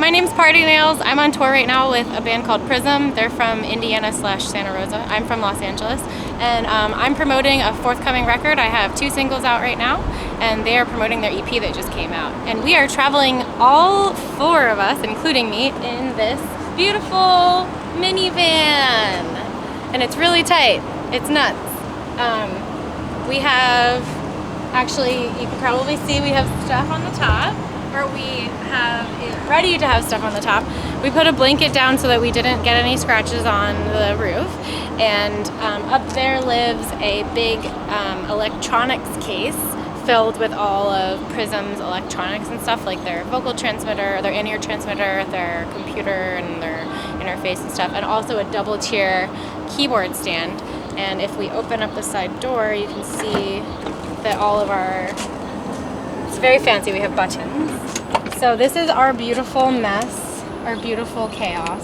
my name's Party Nails. I'm on tour right now with a band called Prism. They're from Indiana/Santa Rosa. I'm from Los Angeles. And I'm promoting a forthcoming record. I have 2 singles out right now, and they are promoting their EP that just came out. And we are traveling, all 4 of us, including me, in this beautiful minivan. And it's really tight. It's nuts. We have, actually, you can probably see we have stuff on the top. Or we have it ready to have stuff on the top. We put a blanket down so that we didn't get any scratches on the roof. And up there lives a big electronics case filled with all of Prism's electronics and stuff, like their vocal transmitter, their in-ear transmitter, their computer and their interface and stuff, and also a double-tier keyboard stand. And if we open up the side door, you can see that all of our, it's very fancy, we have buttons. So this is our beautiful mess, our beautiful chaos.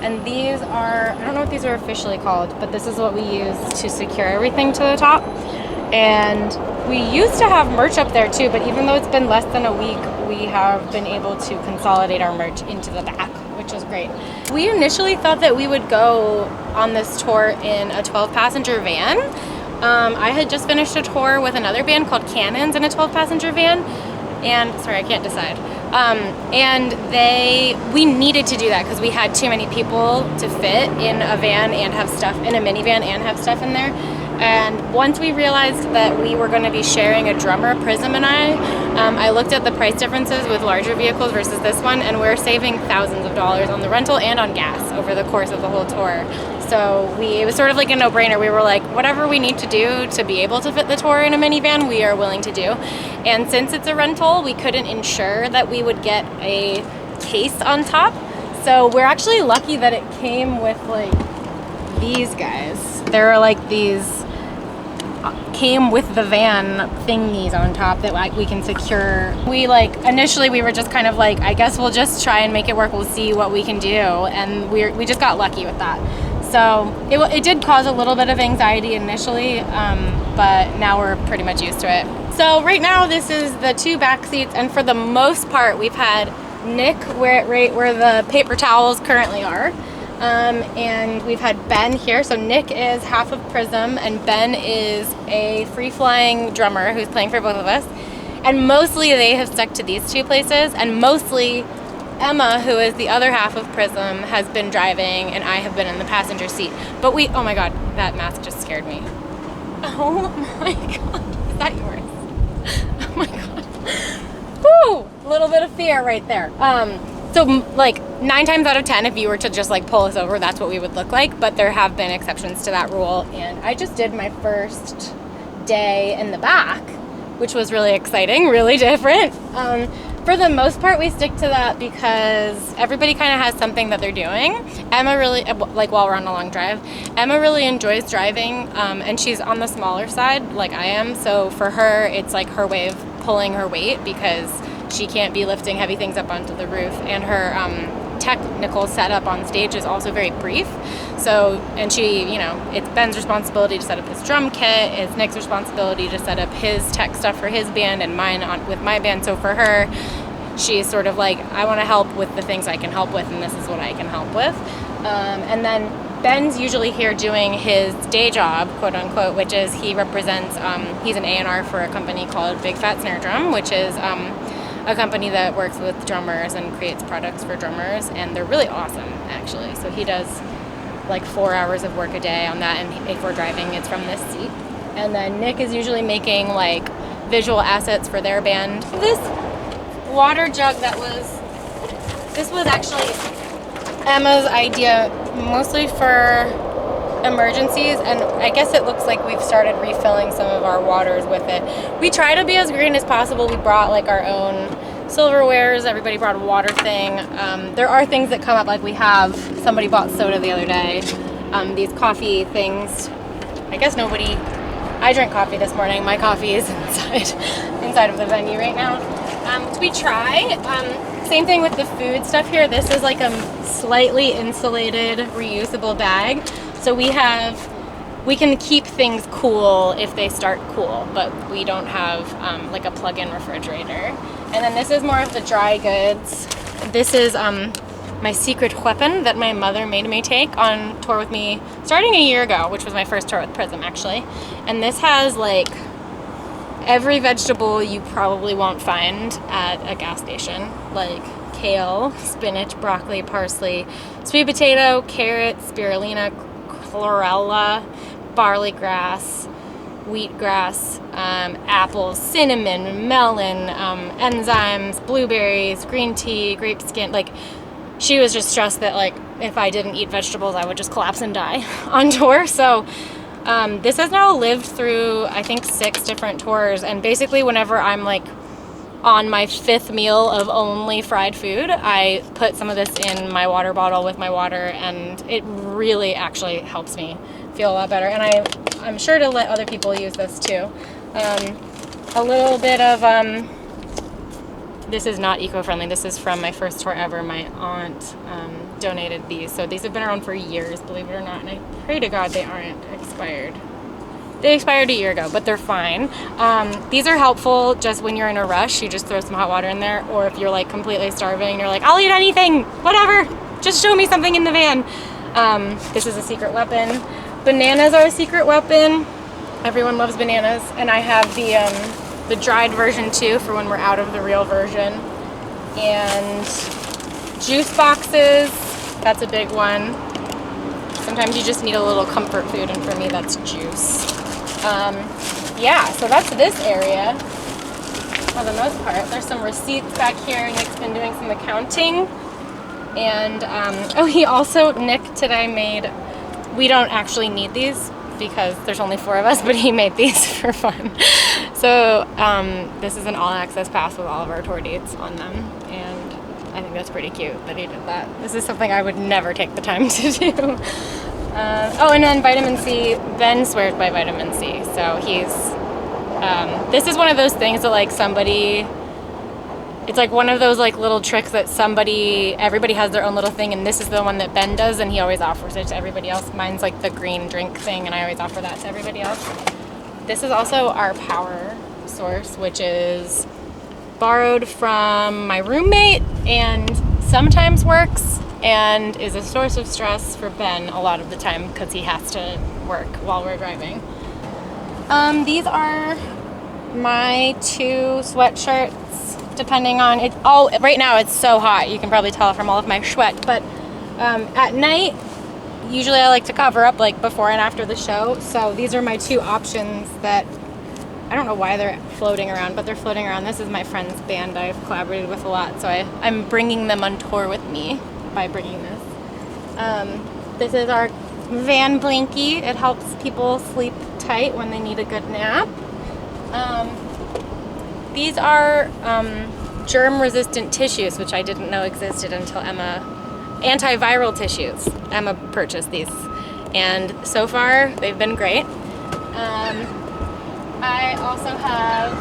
And these are, I don't know what these are officially called, but this is what we use to secure everything to the top. And we used to have merch up there too, but even though it's been less than a week, we have been able to consolidate our merch into the back, which is great. We initially thought that we would go on this tour in a 12-passenger van. I had just finished a tour with another band called Cannons in a 12-passenger van, and sorry, I can't decide. And we needed to do that because we had too many people to fit in a van and have stuff in a minivan and have stuff in there. And once we realized that we were going to be sharing a drummer, Prism and I looked at the price differences with larger vehicles versus this one, and we're saving thousands of dollars on the rental and on gas over the course of the whole tour. So it was sort of like a no-brainer. We were like, whatever we need to do to be able to fit the tour in a minivan, we are willing to do. And since it's a rental, we couldn't ensure that we would get a case on top. So we're actually lucky that it came with like these guys. There are like these came with the van thingies on top that we can secure. Initially we were just kind of like, I guess we'll just try and make it work. We'll see what we can do. And we just got lucky with that. So it did cause a little bit of anxiety initially, but now we're pretty much used to it. So right now this is the 2 back seats, and for the most part we've had Nick right where the paper towels currently are. And we've had Ben here. So Nick is half of Prism and Ben is a free-flying drummer who's playing for both of us. And mostly they have stuck to these 2 places, and mostly Emma, who is the other half of Prism, has been driving and I have been in the passenger seat. But oh my god, that mask just scared me. Oh my god, is that yours? Oh my god. Woo! A little bit of fear right there. So like 9 times out of 10, if you were to just like pull us over, that's what we would look like. But there have been exceptions to that rule. And I just did my first day in the back, which was really exciting, really different. For the most part, we stick to that because everybody kind of has something that they're doing. Emma really, like while we're on a long drive, Emma really enjoys driving, and she's on the smaller side like I am. So for her, it's like her way of pulling her weight because she can't be lifting heavy things up onto the roof, and her technical setup on stage is also very brief. So, and it's Ben's responsibility to set up his drum kit, it's Nick's responsibility to set up his tech stuff for his band, and mine with my band. So for her, she's sort of like, I want to help with the things I can help with, and this is what I can help with. And then Ben's usually here doing his day job, quote unquote, which is he represents, he's an A&R for a company called Big Fat Snare Drum, which is a company that works with drummers and creates products for drummers, and they're really awesome actually. So he does like 4 hours of work a day on that, and if we're driving, it's from this seat. And then Nick is usually making like visual assets for their band. This water jug this was actually Emma's idea, mostly for emergencies, and I guess it looks like we've started refilling some of our waters with it. We try to be as green as possible. We brought like our own silverwares. Everybody brought a water thing. There are things that come up, like somebody bought soda the other day. These coffee things. I guess I drank coffee this morning. My coffee is inside of the venue right now. We try. Same thing with the food stuff here. This is like a slightly insulated reusable bag. So we can keep things cool if they start cool, but we don't have like a plug-in refrigerator. And then this is more of the dry goods. This is my secret weapon that my mother made me take on tour with me starting a year ago, which was my first tour with Prism actually. And this has like every vegetable you probably won't find at a gas station, like kale, spinach, broccoli, parsley, sweet potato, carrot, spirulina, chlorella, barley grass, wheatgrass, apples, cinnamon, melon, enzymes, blueberries, green tea, grape skin. Like, she was just stressed that like if I didn't eat vegetables, I would just collapse and die on tour. So this has now lived through, I think, 6 different tours, and basically whenever I'm like on my 5th meal of only fried food, I put some of this in my water bottle with my water, and it really actually helps me feel a lot better. And I'm sure to let other people use this too. A little bit of, this is not eco-friendly. This is from my first tour ever. My aunt donated these. So these have been around for years, believe it or not. And I pray to God they aren't expired. They expired a year ago, but they're fine. These are helpful just when you're in a rush. You just throw some hot water in there. Or if you're like completely starving and you're like, I'll eat anything, whatever. Just show me something in the van. This is a secret weapon. Bananas are a secret weapon. Everyone loves bananas. And I have the dried version too for when we're out of the real version. And juice boxes, that's a big one. Sometimes you just need a little comfort food, and for me that's juice. Yeah, so that's this area for the most part. There's some receipts back here. Nick's been doing some accounting. And, Nick today made, we don't actually need these because there's only 4 of us, but he made these for fun. So this is an all-access pass with all of our tour dates on them, and I think that's pretty cute that he did that. This is something I would never take the time to do. And then vitamin C. Ben swears by vitamin C, so he's, this is one of those things that like somebody, it's like one of those like little tricks that everybody has their own little thing, and this is the one that Ben does, and he always offers it to everybody else. Mine's like the green drink thing, and I always offer that to everybody else. This is also our power source, which is borrowed from my roommate and sometimes works, and is a source of stress for Ben a lot of the time because he has to work while we're driving. These are my 2 sweatshirts, depending on it. Right now it's so hot, you can probably tell from all of my sweat, but at night usually I like to cover up like before and after the show. So these are my 2 options that I don't know why they're floating around, but they're floating around. This is my friend's band I've collaborated with a lot, so I'm bringing them on tour with me by bringing this. This is our van blankie. It helps people sleep tight when they need a good nap. These are germ-resistant tissues, which I didn't know existed until antiviral tissues. Emma purchased these, and so far they've been great. I also have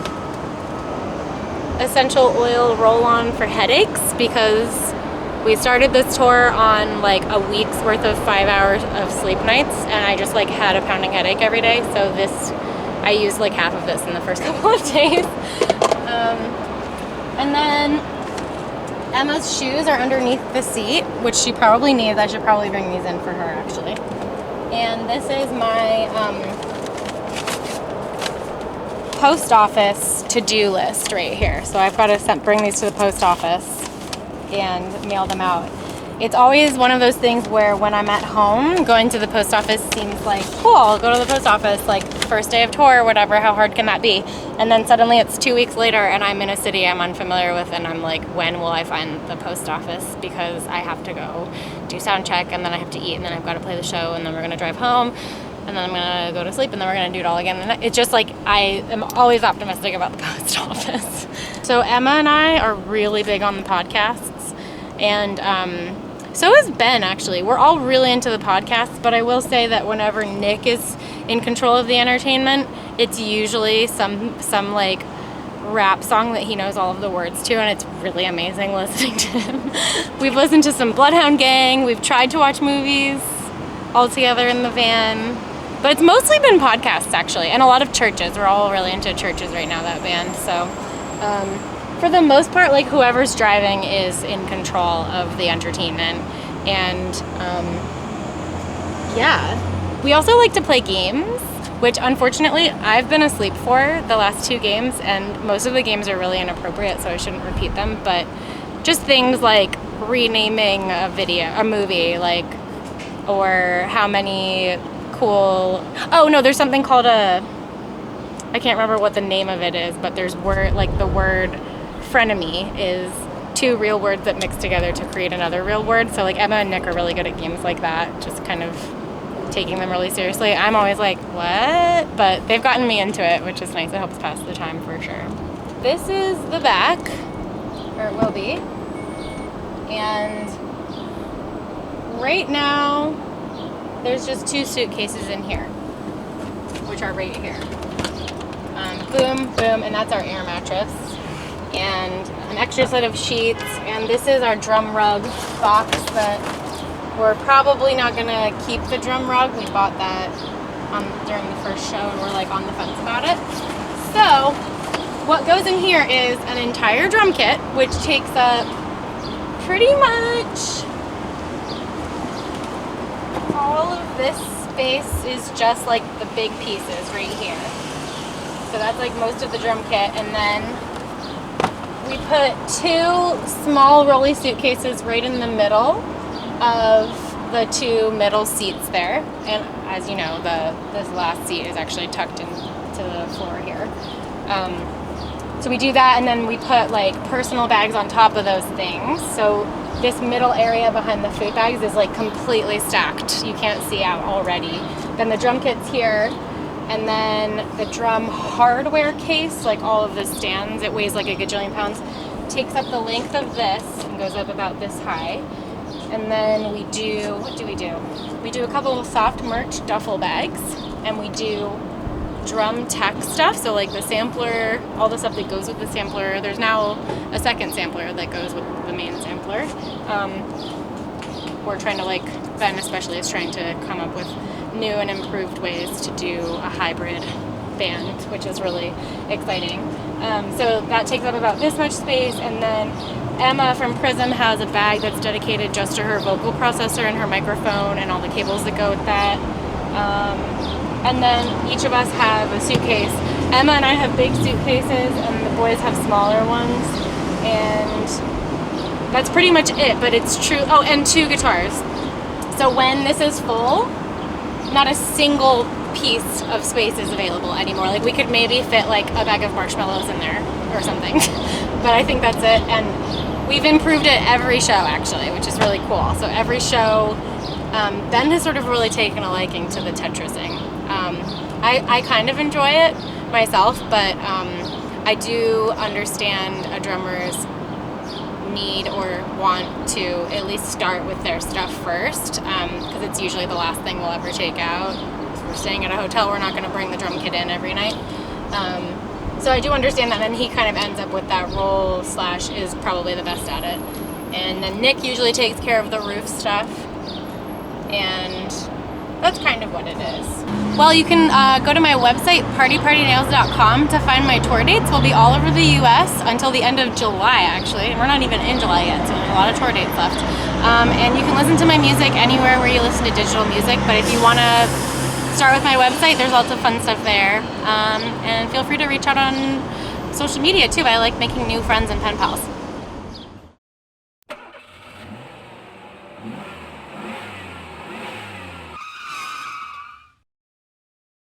essential oil roll-on for headaches because we started this tour on like a week's worth of 5 hours of sleep nights, and I just like had a pounding headache every day. So I used like half of this in the first couple of days. And then Emma's shoes are underneath the seat, which she probably needs. I should probably bring these in for her actually. And this is my post office to-do list right here. So I've got to bring these to the post office and mail them out. It's always one of those things where when I'm at home, going to the post office seems like, cool, I'll go to the post office, like first day of tour or whatever, how hard can that be? And then suddenly it's 2 weeks later and I'm in a city I'm unfamiliar with, and I'm like, when will I find the post office? Because I have to go do sound check, and then I have to eat, and then I've got to play the show, and then we're going to drive home, and then I'm going to go to sleep, and then we're going to do it all again. And it's just like, I am always optimistic about the post office. So Emma and I are really big on the podcasts, and so is Ben, actually. We're all really into the podcasts, but I will say that whenever Nick is in control of the entertainment, it's usually some like rap song that he knows all of the words to, and it's really amazing listening to him. We've listened to some Bloodhound Gang. We've tried to watch movies all together in the van, but it's mostly been podcasts, actually, and a lot of churches. We're all really into churches right now, that band. So for the most part, like whoever's driving is in control of the entertainment. And yeah, we also like to play games, which unfortunately I've been asleep for the last 2 games, and most of the games are really inappropriate, so I shouldn't repeat them. But just things like renaming a movie, like, or how many cool, oh no, there's something called I can't remember what the name of it is, but there's like the word frenemy is 2 real words that mix together to create another real word. So like Emma and Nick are really good at games like that, just kind of taking them really seriously. I'm always like, what? But they've gotten me into it, which is nice. It helps pass the time for sure. This is the back, or it will be. And right now, there's just 2 suitcases in here, which are right here. Boom, boom, and that's our air mattress. And an extra set of sheets, and this is our drum rug box that we're probably not gonna keep the drum rug. We bought that during the first show, and we're like on the fence about it. So, what goes in here is an entire drum kit, which takes up pretty much all of this space. Is just like the big pieces right here. So that's like most of the drum kit, and then we put 2 small rolly suitcases right in the middle of the 2 middle seats there. And as you know, this last seat is actually tucked into the floor here. So we do that, and then we put like personal bags on top of those things. So this middle area behind the food bags is like completely stacked. You can't see out already. Then the drum kit's here. And then the drum hardware case, like all of the stands, it weighs like a gajillion pounds, takes up the length of this and goes up about this high. And then we do, what do? We do a couple of soft merch duffel bags, and we do drum tech stuff. So like the sampler, all the stuff that goes with the sampler. There's now a second sampler that goes with the main sampler. We're trying to Ben especially is trying to come up with new and improved ways to do a hybrid band, which is really exciting. So that takes up about this much space, and then Emma from Prism has a bag that's dedicated just to her vocal processor and her microphone and all the cables that go with that. And then each of us have a suitcase. Emma and I have big suitcases, and the boys have smaller ones, and that's pretty much it, but it's true. Oh, and 2 guitars. So when this is full, not a single piece of space is available anymore. Like we could maybe fit like a bag of marshmallows in there or something, but I think that's it. And we've improved it every show actually, which is really cool. So every show, Ben has sort of really taken a liking to the Tetrising. I kind of enjoy it myself, but I do understand a drummer's need or want to at least start with their stuff first, because it's usually the last thing we'll ever take out. If we're staying at a hotel, we're not going to bring the drum kit in every night. So I do understand that, and he kind of ends up with that role / is probably the best at it. And then Nick usually takes care of the roof stuff, and that's kind of what it is. Well, you can go to my website, partypartynails.com, to find my tour dates. We'll be all over the U.S. until the end of July, actually. And we're not even in July yet, so there's a lot of tour dates left. And you can listen to my music anywhere where you listen to digital music. But if you want to start with my website, there's lots of fun stuff there. And feel free to reach out on social media, too. I like making new friends and pen pals.